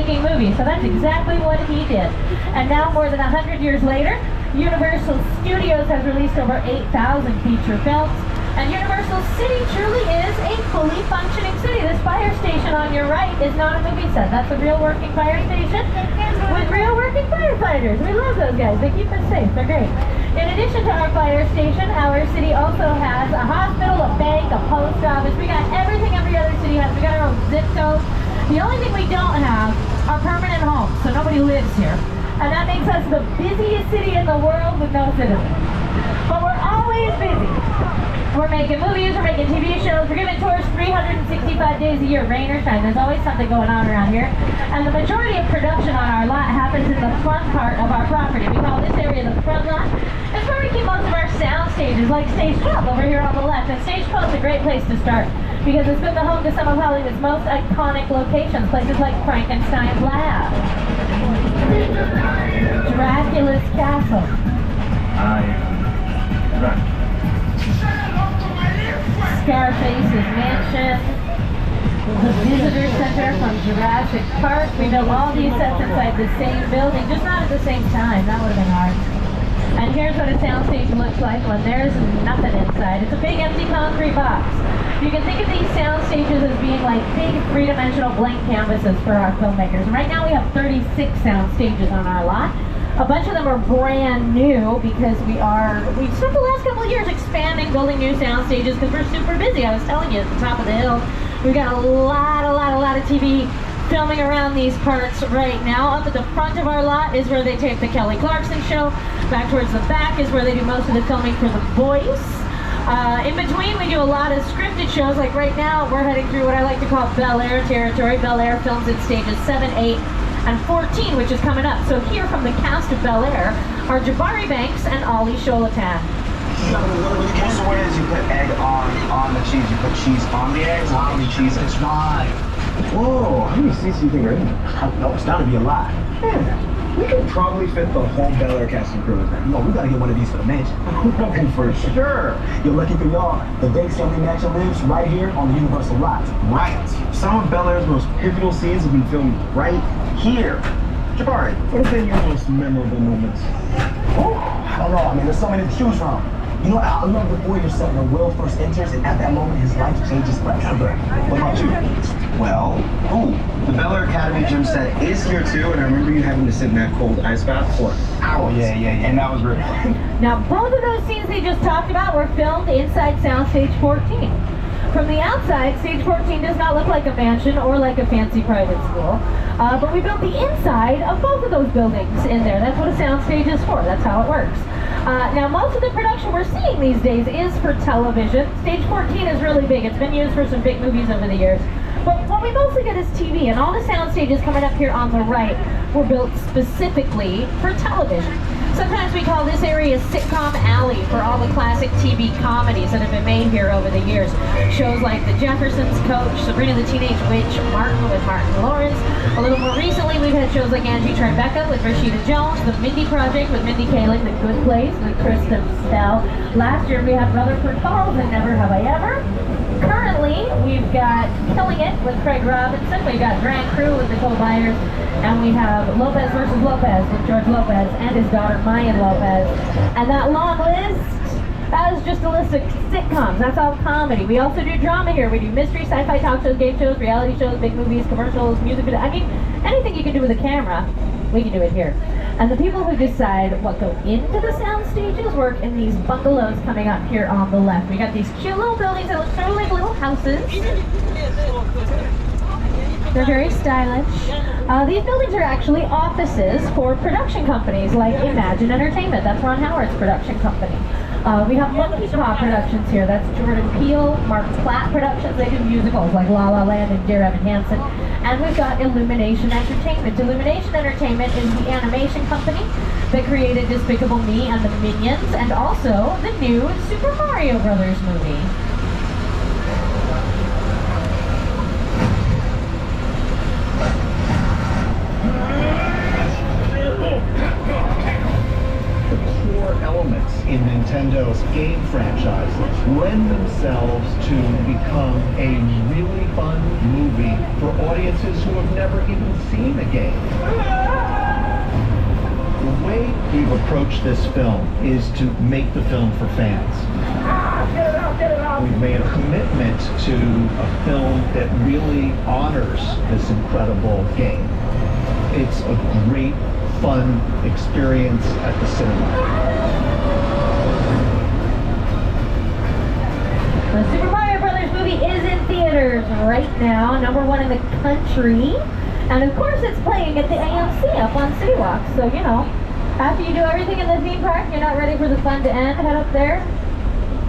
making movies. So that's exactly what he did. And now, more than 100 years later, Universal Studios has released over 8,000 feature films. And Universal City truly is a fully functioning city. This fire station on your right is not a movie set. That's a real working fire station with real working firefighters. We love those guys. They keep us safe. They're great. In addition to our fire station, our city also has a hospital, a bank, a post office. We got everything every other city has. We got our own zip code. The only thing we don't have are permanent homes, so nobody lives here. And that makes us the busiest city in the world with no citizens. But we're always busy. We're making movies, we're making TV shows, we're giving tours 365 days a year, rain or shine. There's always something going on around here. And the majority of production on our lot happens in the front part of our property. We call this area the front lot. It's where we keep most of our sound stages, like Stage 12 over here on the left. And Stage 12 is a great place to start because it's been the home to some of Hollywood's most iconic locations, places like Frankenstein's Lab, Dracula's Castle, Scarface's Mansion, the Visitor Center from Jurassic Park. We built all these sets inside the same building, just not at the same time. That would have been hard. And here's what a soundstage looks like when there's nothing inside. It's a big empty concrete box. You can think of these sound stages as being like big three-dimensional blank canvases for our filmmakers. And right now we have 36 sound stages on our lot. A bunch of them are brand new because we spent the last couple of years expanding, building new sound stages because we're super busy. I was telling you at the top of the hill, we've got a lot of TV filming around these parts right now. Up at the front of our lot is where they tape the Kelly Clarkson show. Back towards the back is where they do most of the filming for The Voice. In between, we do a lot of scripted shows. Like right now, we're heading through what I like to call Bel Air territory. Bel Air films in stages 7, 8, and 14, which is coming up. So here from the cast of Bel Air are Jabari Banks and Ollie Sholatan. So what it is, you put egg on the cheese. You put cheese on the eggs, on the cheese. It's right. Whoa, how many seats do you think are in there? No, it's gotta be a lot. Yeah. We could probably fit the whole Bel Air cast and crew in there. No, we gotta get one of these for the mansion. And for sure. You're lucky for y'all. The Banks Family Mansion lives right here on the Universal lot. Right. Some of Bel Air's most pivotal scenes have been filmed right here. Jabari, what have been your most memorable moments? Oh, I don't know. I mean, there's so many to choose from. You know, I love the boy yourself when Will first enters, and at that moment, his life changes forever. What about you? Well, the Bel Air Academy gym set is here too, and I remember you having to sit in that cold ice bath for hours. Yeah, and that was really fun. Now, both of those scenes they just talked about were filmed inside Soundstage 14. From the outside, Stage 14 does not look like a mansion or like a fancy private school, but we built the inside of both of those buildings in there. That's what a soundstage is for. That's how it works. Now, most of the production we're seeing these days is for television. Stage 14 is really big. It's been used for some big movies over the years. But what we mostly get is TV, and all the sound stages coming up here on the right were built specifically for television. Sometimes we call this area Sitcom Alley for all the classic TV comedies that have been made here over the years. Shows like The Jeffersons, Coach, Sabrina the Teenage Witch, Martin with Martin Lawrence. A little more recently, we've had shows like Angie Tribeca with Rashida Jones, The Mindy Project with Mindy Kaling, The Good Place with Kristen Stell. Last year we had Rutherford Falls and Never Have I Ever. Currently, we've got Killing It with Craig Robinson, we've got Grand Crew with Nicole Byers, and we have Lopez versus Lopez with George Lopez and his daughter Mayan Lopez. And that long list, that is just a list of sitcoms. That's all comedy. We also do drama here. We do mystery, sci-fi talk shows, game shows, reality shows, big movies, commercials, music videos. I mean, anything you can do with a camera, we can do it here. And the people who decide what go into the sound stages work in these bungalows coming up here on the left. We got these cute little buildings that look sort of like little houses. They're very stylish. These buildings are actually offices for production companies like Imagine Entertainment. That's Ron Howard's production company. We have Monkey Paw Productions here. That's Jordan Peele, Mark Platt Productions. They do musicals like La La Land and Dear Evan Hansen. And we've got Illumination Entertainment. Illumination Entertainment is the animation company that created Despicable Me and the Minions, and also the new Super Mario Brothers movie. Elements in Nintendo's game franchises lend themselves to become a really fun movie for audiences who have never even seen a game. The way we've approached this film is to make the film for fans. We've made a commitment to a film that really honors this incredible game. It's a great, fun experience at the cinema. The Super Mario Brothers movie is in theaters right now, #1 in the country. And of course it's playing at the AMC up on City Walk. So, you know, after you do everything in the theme park, you're not ready for the fun to end, head up there,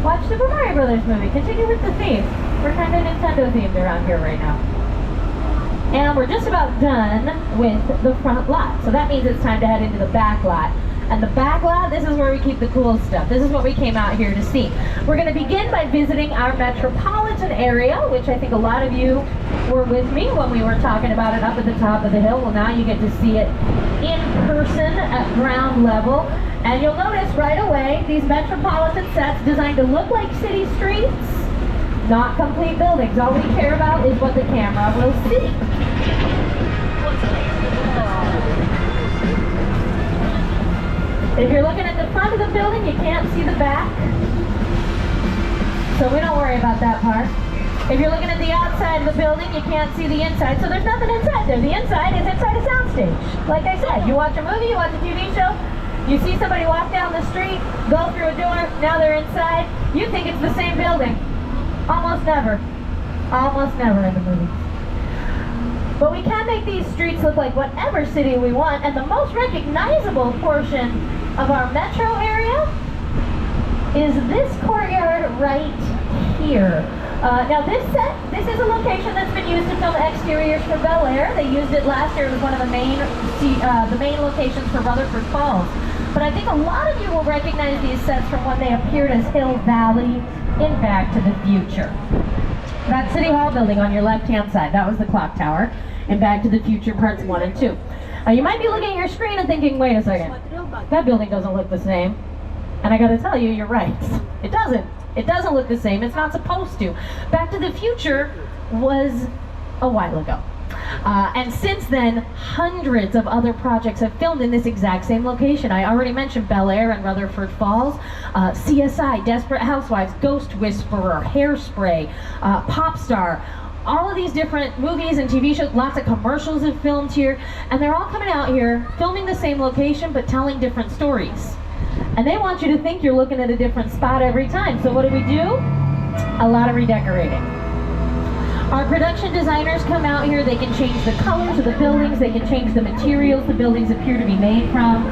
watch Super Mario Brothers movie. Continue with the theme. We're kind of Nintendo themed around here right now. And we're just about done with the front lot. So that means it's time to head into the back lot. And the back lot, this is where we keep the cool stuff. This is what we came out here to see. We're going to begin by visiting our metropolitan area, which I think a lot of you were with me when we were talking about it up at the top of the hill. Well, now you get to see it in person at ground level. And you'll notice right away, these metropolitan sets designed to look like city streets, not complete buildings. All we care about is what the camera will see. If you're looking at the front of the building, you can't see the back. So we don't worry about that part. If you're looking at the outside of the building, you can't see the inside. So there's nothing inside there. The inside is inside a soundstage. Like I said, you watch a movie, you watch a TV show, you see somebody walk down the street, go through a door, now they're inside. You think it's the same building. Almost never. Almost never in the movie. But we can make these streets look like whatever city we want, and the most recognizable portion of our metro area is this courtyard right here. Now this is a location that's been used to film exteriors for Bel Air. They used it last year. It was one of the main locations for Rutherford Falls. But I think a lot of you will recognize these sets from when they appeared as Hill Valley in Back to the Future. That City Hall building on your left-hand side, that was the clock tower in Back to the Future Parts 1 and 2. You might be looking at your screen and thinking, wait a second, that building doesn't look the same. And I gotta tell you, you're right. It doesn't. It doesn't look the same. It's not supposed to. Back to the Future was a while ago. And since then, hundreds of other projects have filmed in this exact same location. I already mentioned Bel Air and Rutherford Falls, CSI, Desperate Housewives, Ghost Whisperer, Hairspray, Popstar. All of these different movies and TV shows, lots of commercials have filmed here, and they're all coming out here, filming the same location, but telling different stories. And they want you to think you're looking at a different spot every time. So what do? A lot of redecorating. Our production designers come out here, they can change the colors of the buildings, they can change the materials the buildings appear to be made from.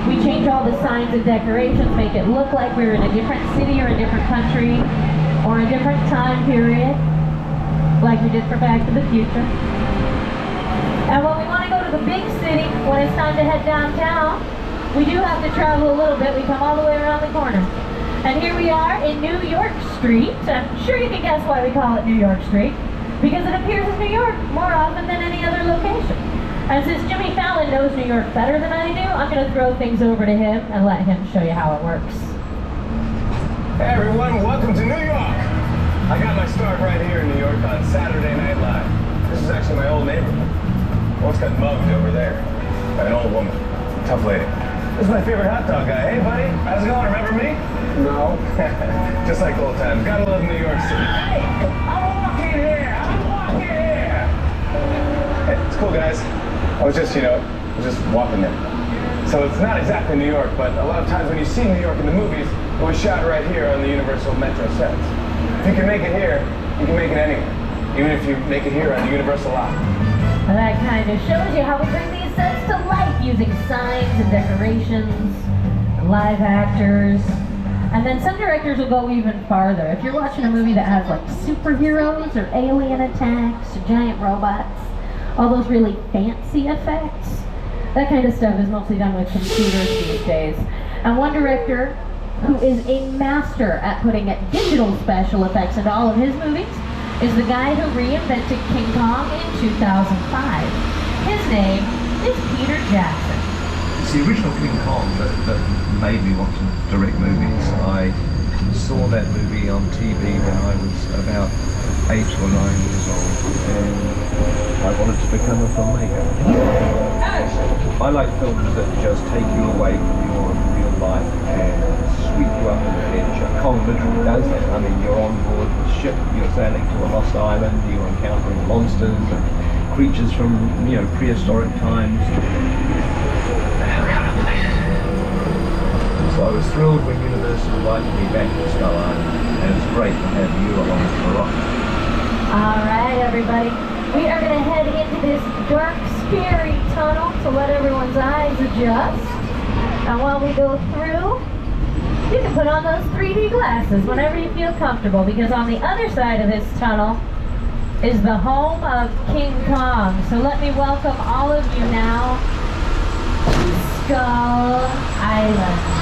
We change all the signs and decorations, make it look like we're in a different city or a different country or a different time period, like we did for Back to the Future. And when we want to go to the big city, when it's time to head downtown, we do have to travel a little bit. We come all the way around the corner. And here we are in New York Street. I'm sure you can guess why we call it New York Street. Because it appears as New York more often than any other location. And since Jimmy Fallon knows New York better than I do, I'm going to throw things over to him and let him show you how it works. Hey everyone, welcome to New York! I got my start right here in New York on Saturday Night Live. This is actually my old neighborhood. I once got mugged over there by an old woman. Tough lady. This is my favorite hot dog guy. Hey buddy, how's it going? Remember me? No. Just like old times. Gotta love New York City. Hey, I'm walking here! Hey, it's cool guys. I was just walking there. So it's not exactly New York, but a lot of times when you see New York in the movies, it was shot right here on the Universal Metro sets. If you can make it here, you can make it anywhere. Even if you make it here on the Universal lot. And that kind of shows you how we bring these sets to life using signs and decorations, and live actors. And then some directors will go even farther. If you're watching a movie that has like superheroes or alien attacks, or giant robots, all those really fancy effects, that kind of stuff is mostly done with computers these days. And one director who is a master at putting digital special effects into all of his movies is the guy who reinvented King Kong in 2005. His name is Peter Jackson. It's the original King Kong that made me want to direct movies. I saw that movie on TV when I was about 8 or 9 years old, and I wanted to become a filmmaker. I like films that just take you away from your real life and sweep you up an adventure. Kong literally does that. I mean, you're on board the ship, you're sailing to a lost island, you're encountering monsters and creatures from, you know, prehistoric times. So I was thrilled when Universal invited me back to Skull Island, and it's great to have you along for the rock. Alright everybody, we are going to head into this dark, scary tunnel to let everyone's eyes adjust. And while we go through, you can put on those 3D glasses whenever you feel comfortable, because on the other side of this tunnel is the home of King Kong. So let me welcome all of you now to Skull Island.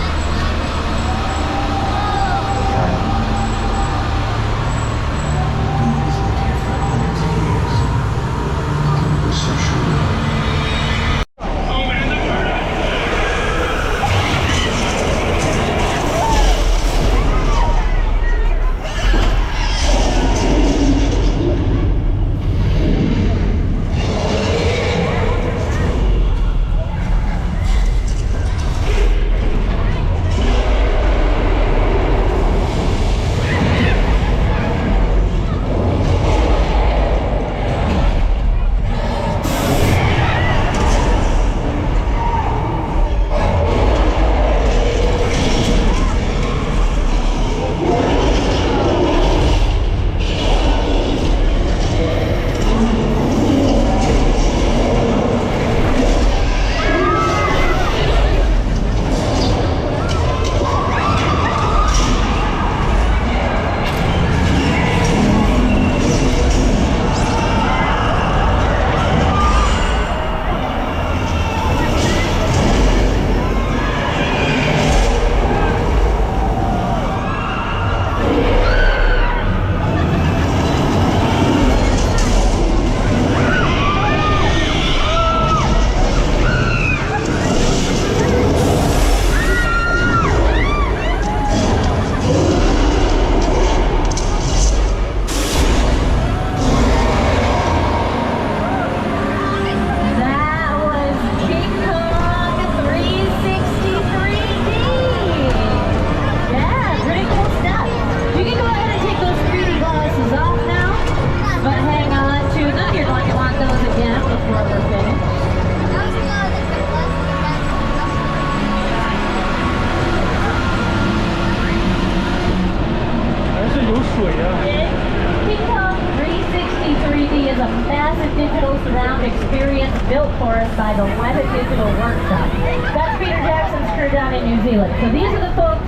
King Kong 360 3D is a massive digital surround experience built for us by the Weta Digital Workshop. That's Peter Jackson's crew down in New Zealand. So these are the folks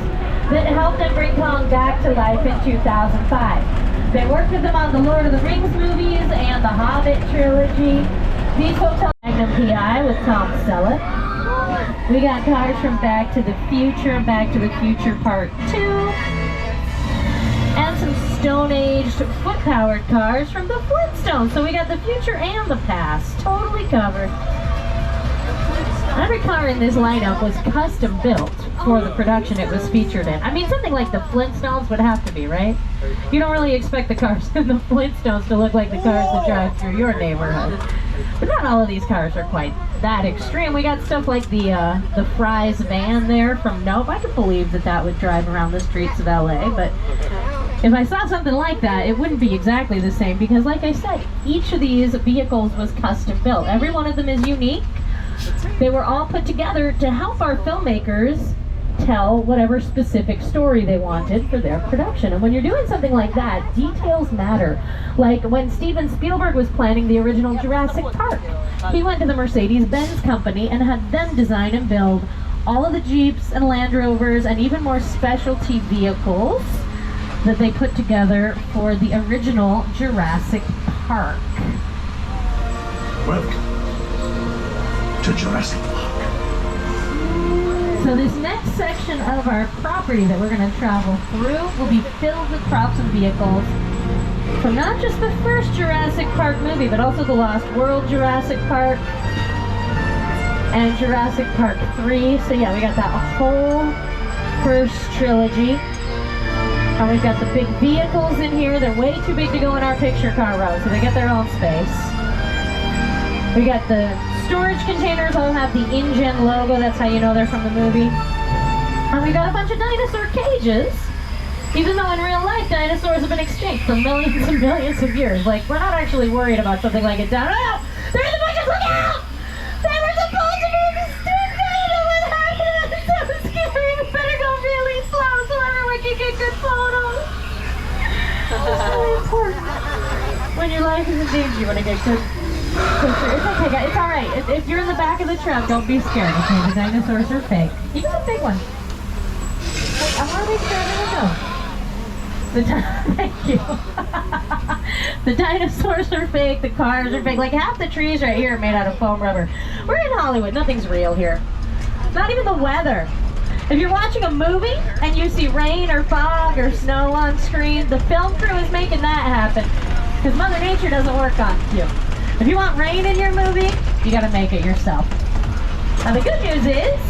that helped them bring Kong back to life in 2005. They worked with them on the Lord of the Rings movies and the Hobbit trilogy. These folks helped Magnum P.I. with Tom Selleck. We got cars from Back to the Future, Back to the Future Part 2. And some Stone-aged foot-powered cars from the Flintstones. So we got the future and the past totally covered. Every car in this lineup was custom built for the production it was featured in. I mean, something like the Flintstones would have to be, right? You don't really expect the cars in the Flintstones to look like the cars that drive through your neighborhood. But not all of these cars are quite that extreme. We got stuff like the Fry's van there from Nope. I could believe that that would drive around the streets of LA, but if I saw something like that, it wouldn't be exactly the same because, like I said, each of these vehicles was custom built. Every one of them is unique. They were all put together to help our filmmakers tell whatever specific story they wanted for their production. And when you're doing something like that, details matter. Like when Steven Spielberg was planning the original Jurassic Park, he went to the Mercedes-Benz company and had them design and build all of the Jeeps and Land Rovers and even more specialty vehicles that they put together for the original Jurassic Park. Welcome to Jurassic Park. So this next section of our property that we're going to travel through will be filled with props and vehicles from not just the first Jurassic Park movie, but also the Lost World Jurassic Park, and Jurassic Park 3. So yeah, we got that whole first trilogy. And we've got the big vehicles in here. They're way too big to go in our picture car row, so they get their own space. We got the storage containers, all have the InGen logo. That's how you know they're from the movie. And we got a bunch of dinosaur cages. Even though in real life, dinosaurs have been extinct for millions and millions of years. Like, we're not actually worried about something like it down. Oh! There's a bunch of, look out! They were supposed to be extinct! I don't know what happened! It's so scary! We better go really slow so everyone can get good photos. That's really important. When your life is in danger, you want to get good pictures. It's okay, guys. It's alright. If you're in the back of the truck, don't be scared. Okay, the dinosaurs are fake. Even the big one. I want to make sure everyone knows. Thank you. The dinosaurs are fake, the cars are fake. Like half the trees right here are made out of foam rubber. We're in Hollywood, nothing's real here. Not even the weather. If you're watching a movie and you see rain or fog or snow on screen, the film crew is making that happen. Because Mother Nature doesn't work on you. If you want rain in your movie, you gotta make it yourself. Now the good news is,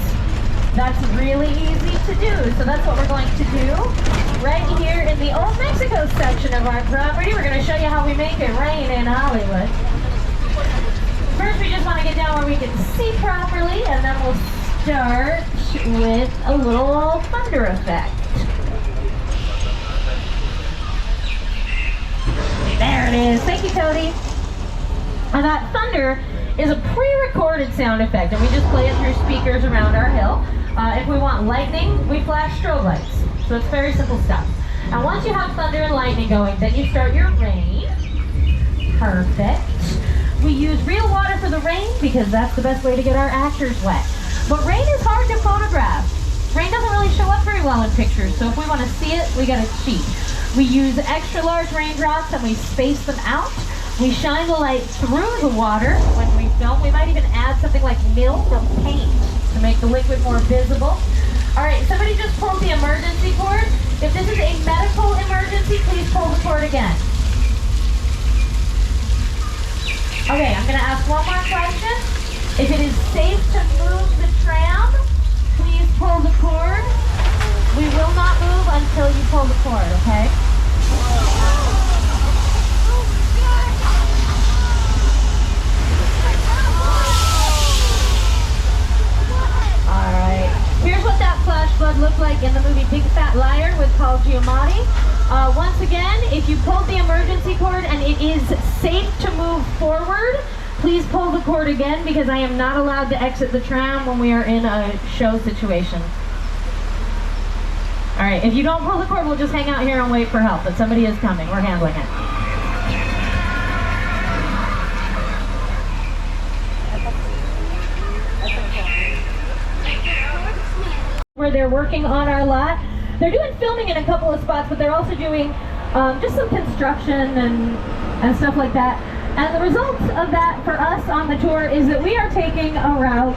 that's really easy to do. So that's what we're going to do. Right here in the Old Mexico section of our property, we're going to show you how we make it rain in Hollywood. First, we just want to get down where we can see properly, and then we'll start with a little thunder effect. There it is. Thank you, Cody. And that thunder is a pre-recorded sound effect, and we just play it through speakers around our hill. If we want lightning, we flash strobe lights. So it's very simple stuff. And once you have thunder and lightning going, then you start your rain. Perfect. We use real water for the rain because that's the best way to get our actors wet. But rain is hard to photograph. Rain doesn't really show up very well in pictures, so if we want to see it, we gotta cheat. We use extra large raindrops and we space them out. We shine the light through the water when we film. We might even add something like milk or paint to make the liquid more visible. All right, somebody just pulled the emergency cord. If this is a medical emergency, please pull the cord again. Okay, I'm gonna ask one more question. If it is safe to move the tram, please pull the cord. We will not move until you pull the cord, okay? Here's what that flash flood looked like in the movie Big Fat Liar with Paul Giamatti. Once again, if you pulled the emergency cord and it is safe to move forward, please pull the cord again because I am not allowed to exit the tram when we are in a show situation. All right, if you don't pull the cord, we'll just hang out here and wait for help, but somebody is coming. We're handling it. Where they're working on our lot. They're doing filming in a couple of spots, but they're also doing just some construction and stuff like that. And the result of that for us on the tour is that we are taking a route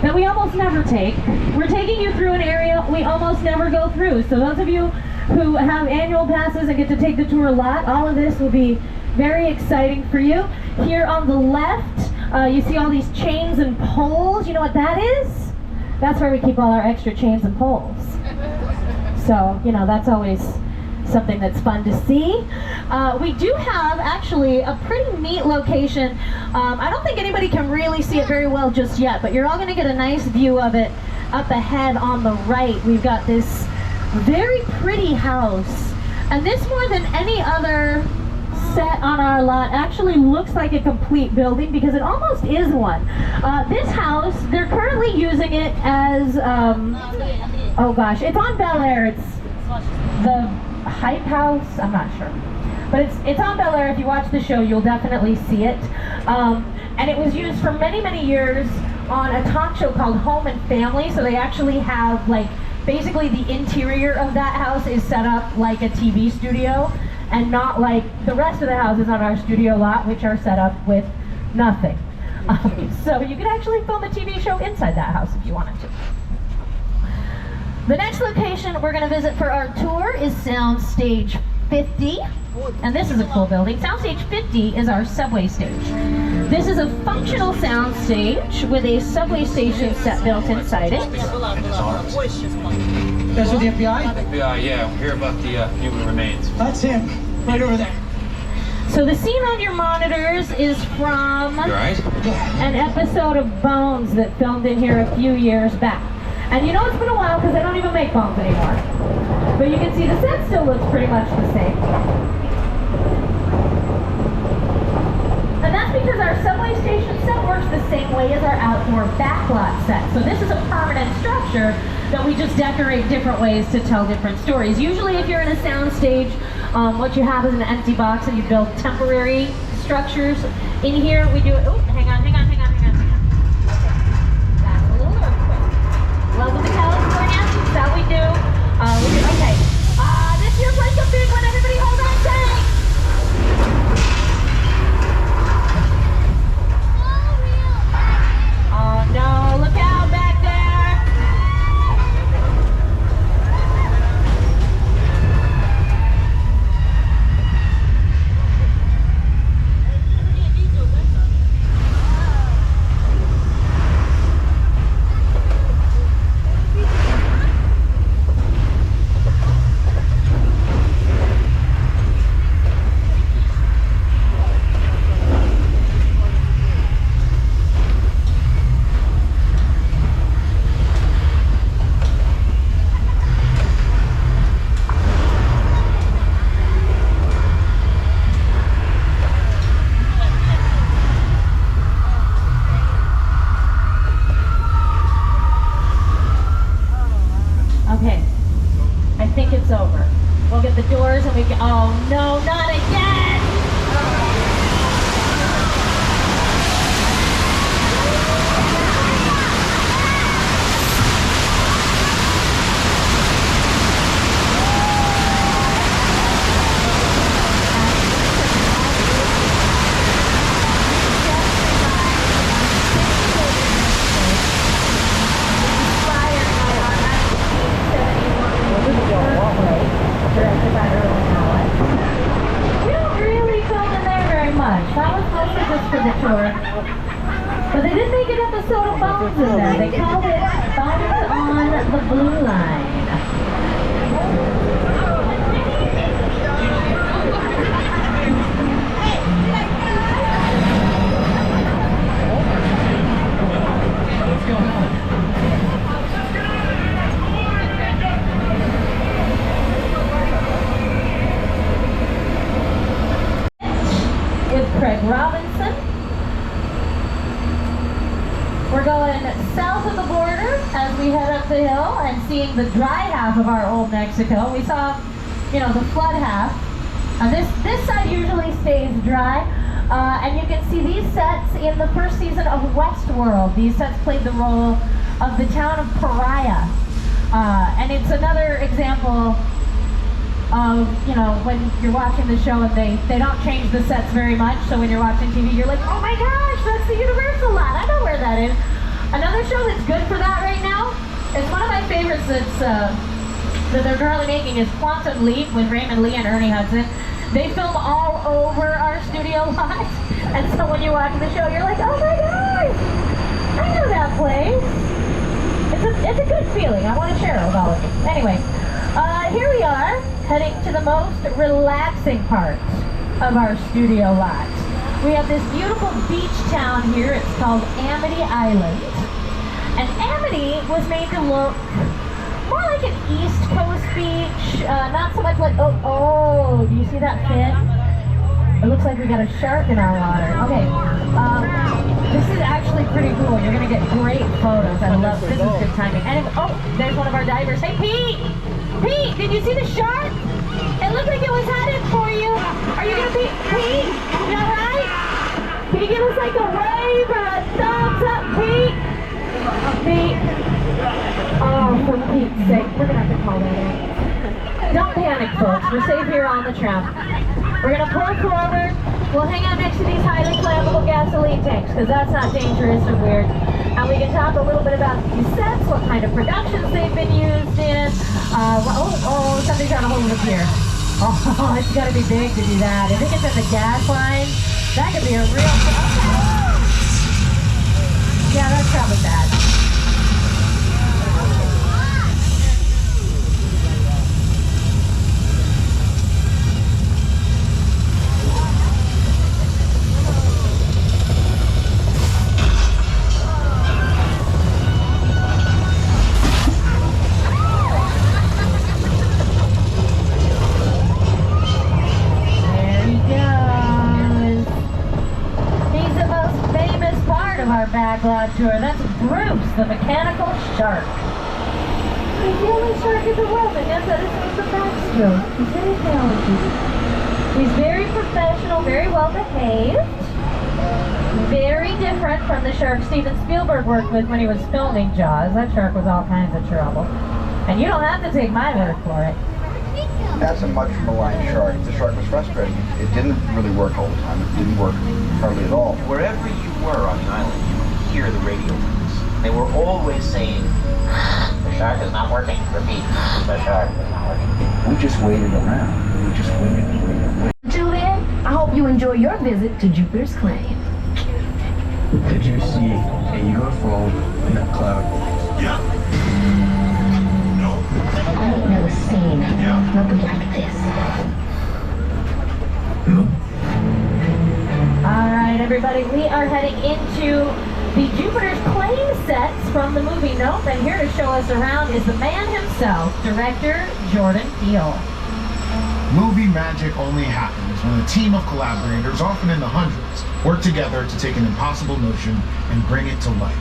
that we almost never take. We're taking you through an area we almost never go through. So those of you who have annual passes and get to take the tour a lot, all of this will be very exciting for you. Here on the left, you see all these chains and poles. You know what that is? That's where we keep all our extra chains and poles. So, you know, that's always something that's fun to see. We do have actually a pretty neat location. I don't think anybody can really see it very well just yet, but you're all gonna get a nice view of it up ahead on the right. We've got this very pretty house. And this, more than any other set on our lot, actually looks like a complete building because it almost is one. This house, they're currently using it as, oh gosh, it's on Bel Air. It's the Hype House, I'm not sure. But it's on Bel Air. If you watch the show, you'll definitely see it. And it was used for many, many years on a talk show called Home and Family. So they actually have, like, basically the interior of that house is set up like a TV studio, and not like the rest of the houses on our studio lot, which are set up with nothing. So you could actually film a TV show inside that house if you wanted to. The next location we're going to visit for our tour is Soundstage 50, and this is a cool building. Soundstage 50 is our subway stage. This is a functional sound stage with a subway station set built inside it. That's with the FBI? FBI, yeah. We'll hear about the human remains. That's him. Right over there. So the scene on your monitors is from You alright? an episode of Bones that filmed in here a few years back. And you know it's been a while because they don't even make Bones anymore. But you can see the set still looks pretty much the same. And that's because our subway station set works the same way as our outdoor backlot set. So this is a permanent structure that we just decorate different ways to tell different stories. Usually if you're in a sound stage, what you have is an empty box and you build temporary structures. In here we do, oh, hang on. That's a little earthquake. Welcome to California, that's how we do. Okay, this feels like a big one, everybody hold on tight. Oh no, look out back there. Okay, I think it's over. We'll get the doors and we can, oh no, not again! Directed by Earl Allen. We don't really film in there very much. That was mostly just for the tour. But they did make an episode of Bones in there. They called it Bones on the Blue Line. With Craig Robinson. We're going south of the border as we head up the hill and seeing the dry half of our old Mexico. We saw, the flood half. This side usually stays dry. And you can see these sets in the first season of Westworld. These sets played the role of the town of Pariah. And it's another example of, when you're watching the show and they don't change the sets very much, so when you're watching TV, you're like, oh my gosh, that's the Universal lot, I know where that is. Another show that's good for that right now, it's one of my favorites that they're currently making is Quantum Leap with Raymond Lee and Ernie Hudson. They film all over our studio lot, and so when you watch the show, you're like, oh my gosh, I know that place. It's a good feeling, I want to share it with all of you. Anyway, here we are, heading to the most relaxing part of our studio lot. We have this beautiful beach town here. It's called Amity Island. And Amity was made to look more like an East Coast beach, not so much like, oh, do you see that fin? It looks like we got a shark in our water. Okay, this is actually pretty cool. You're gonna get great photos. I love, this is good timing. And there's one of our divers. Hey, Pete! Pete, did you see the shark? It looked like it was headed for you. Are you gonna be, Pete? You alright? Can you give us like a wave or a thumbs up, Pete? Pete? Oh, for Pete's sake, we're gonna have to call that in. Don't panic, folks. We're safe here on the tram. We're gonna pull forward. We'll hang out next to these highly flammable gasoline tanks, because that's not dangerous or weird. And we can talk a little bit about these sets, what kind of productions they've been used in. Somebody's got a hold of here. Oh, it's gotta be big to do that. If it gets at the gas line, that could be a real problem. Yeah, that's probably bad. Backlot tour. That's Bruce, the mechanical shark. He's the only shark in the world that knows how to swim the backstroke. He's very talented. He's very professional, very well behaved. Very different from the shark Steven Spielberg worked with when he was filming Jaws. That shark was all kinds of trouble. And you don't have to take my word for it. That's a much maligned shark. The shark was frustrating. It didn't really work all the time. It didn't work hardly at all. Wherever you were on the island, you could hear the radio waves. They were always saying, the shark is not working. Repeat, the shark is not working. We just waited around. We just waited and waited and waited. Julian, I hope you enjoy your visit to Jupiter's Claim. Did you see a UFO in that cloud? Yeah. No. I ain't never seen nothing like this. Alright everybody, we are heading into the Jupiter's Claim sets from the movie Nope, and here to show us around is the man himself, director Jordan Peele. Movie magic only happens when a team of collaborators, often in the hundreds, work together to take an impossible notion and bring it to life.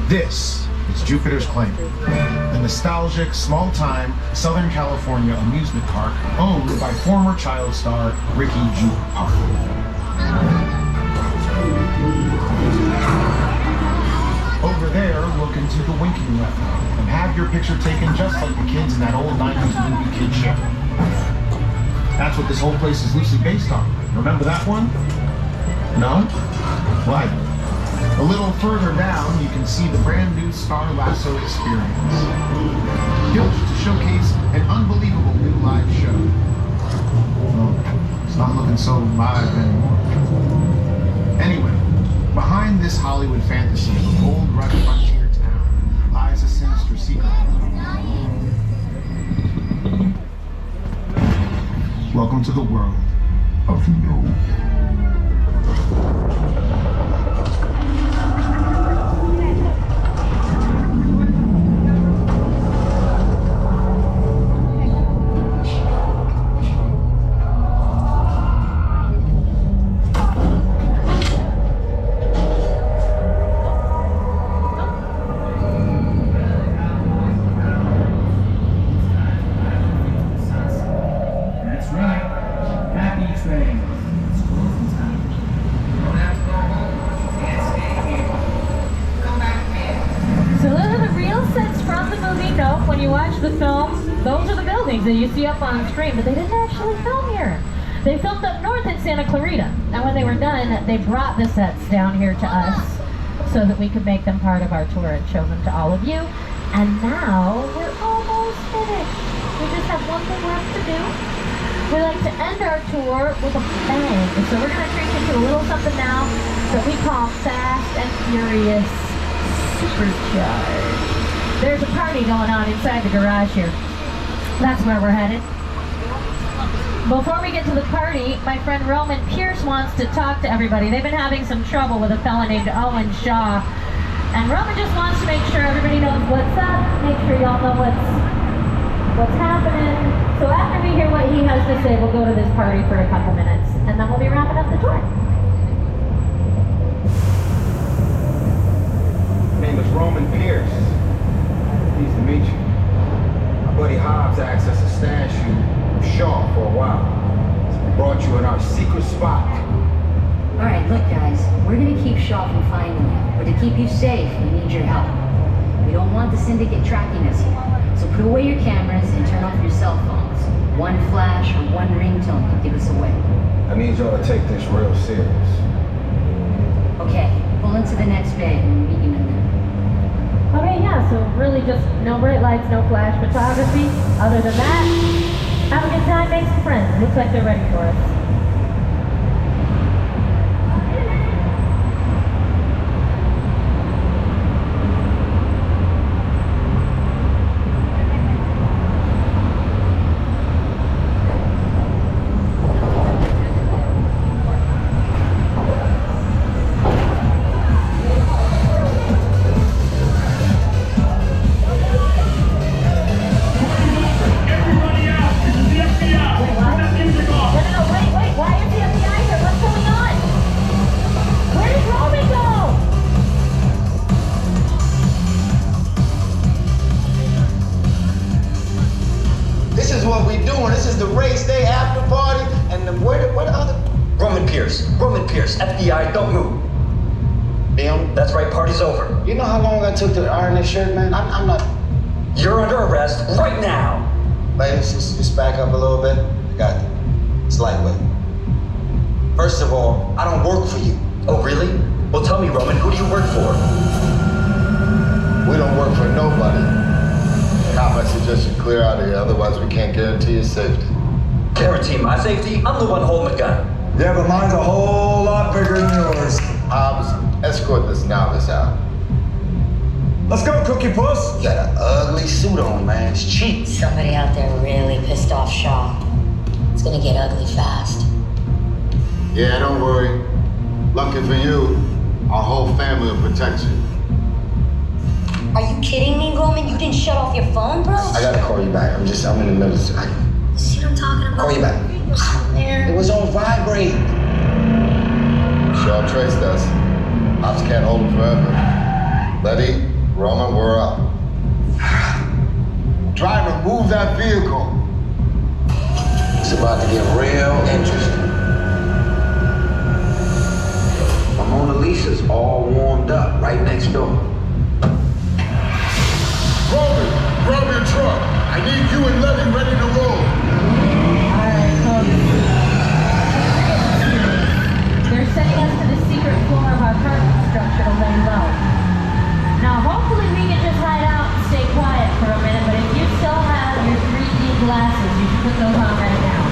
This is Jupiter's Claim, a nostalgic, small-time Southern California amusement park owned by former child star Ricky G. Park. Over there, look into the winking method and have your picture taken just like the kids in that old 90s movie Kid Show. That's what this whole place is loosely based on. Remember that one? No? Why? A little further down, you can see the brand new Star Lasso experience. Built to showcase an unbelievable new live show. Well, it's not looking so live anymore. Anyway, behind this Hollywood fantasy of a gold rush frontier town lies a sinister secret. Welcome to the world of No. That you see up on screen, but they didn't actually film here. They filmed up north in Santa Clarita, and when they were done, they brought the sets down here to us so that we could make them part of our tour and show them to all of you. And now we're almost finished. We just have one thing left to do. We like to end our tour with a bang, so we're going to treat you to a little something now that we call Fast and Furious Supercharged. There's a party going on inside the garage here. That's where we're headed. Before we get to the party, my friend Roman Pierce wants to talk to everybody. They've been having some trouble with a fella named Owen Shaw. And Roman just wants to make sure everybody knows what's up, make sure y'all know what's happening. So after we hear what he has to say, we'll go to this party for a couple minutes, and then we'll be wrapping up the tour. My name is Roman Pierce. Pleased to meet you. Buddy Hobbs asked us to stash you with Shaw for a while. So we brought you in our secret spot. Alright, look guys, we're gonna keep Shaw from finding you, but to keep you safe, we need your help. We don't want the syndicate tracking us here, so put away your cameras and turn off your cell phones. One flash or one ringtone could give us away. I need y'all to take this real serious. Okay, pull into the next bay and we'll meet you in there. Okay, yeah, so really just no bright lights, no flash photography. Other than that, Have a good time, make some friends. Looks like they're ready for us. FBI, don't move. Damn. That's right, party's over. You know how long I took to iron this shirt, man? I'm not... You're under arrest right now. Ladies, just back up a little bit. I got it. It's lightweight. First of all, I don't work for you. Oh, really? Well, tell me, Roman, who do you work for? We don't work for nobody. Cop, I suggest you clear out of here, otherwise we can't guarantee your safety. Guarantee my safety? I'm the one holding the gun. Yeah, but mine's a whole lot bigger than yours. Hobbs, escort this novice out. Let's go, Cookie Puss. You got an ugly suit on, man. It's cheap. Somebody out there really pissed off Shaw. It's gonna get ugly fast. Yeah, don't worry. Lucky for you, our whole family will protect you. Are you kidding me, Roman? You didn't shut off your phone, bro? I gotta call you back. I'm in the middle of... See what I'm talking about? Call you back. It was on vibrate. Shaw traced us. Ops can't hold him forever. Letty, Roman, we're up. Driver, move that vehicle. It's about to get real interesting. My Mona Lisa's all warmed up right next door. Roman, grab your truck. I need you and Letty ready to roll. They're sending us to the secret floor of our parking structure to lay low. Now, hopefully we can just hide out and stay quiet for a minute, but if you still have your 3D glasses, you should put those on right now.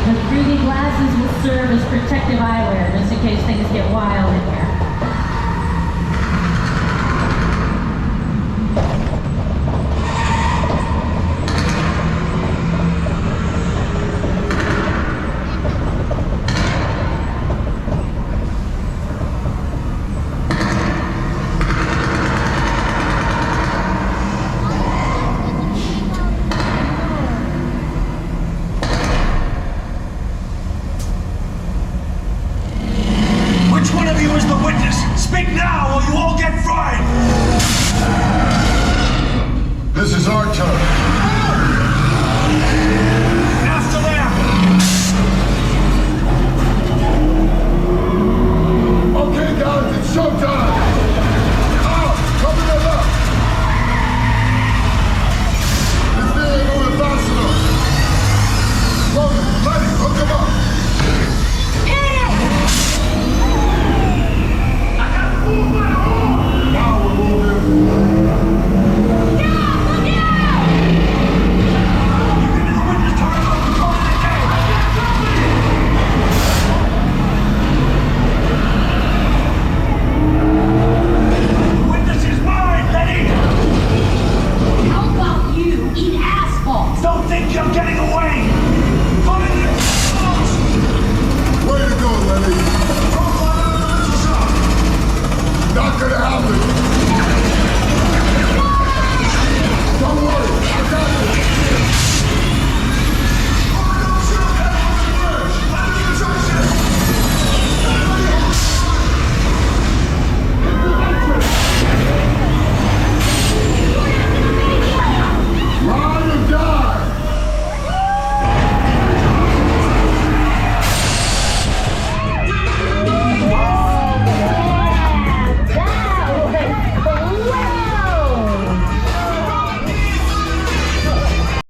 The 3D glasses will serve as protective eyewear, just in case things get wild in here.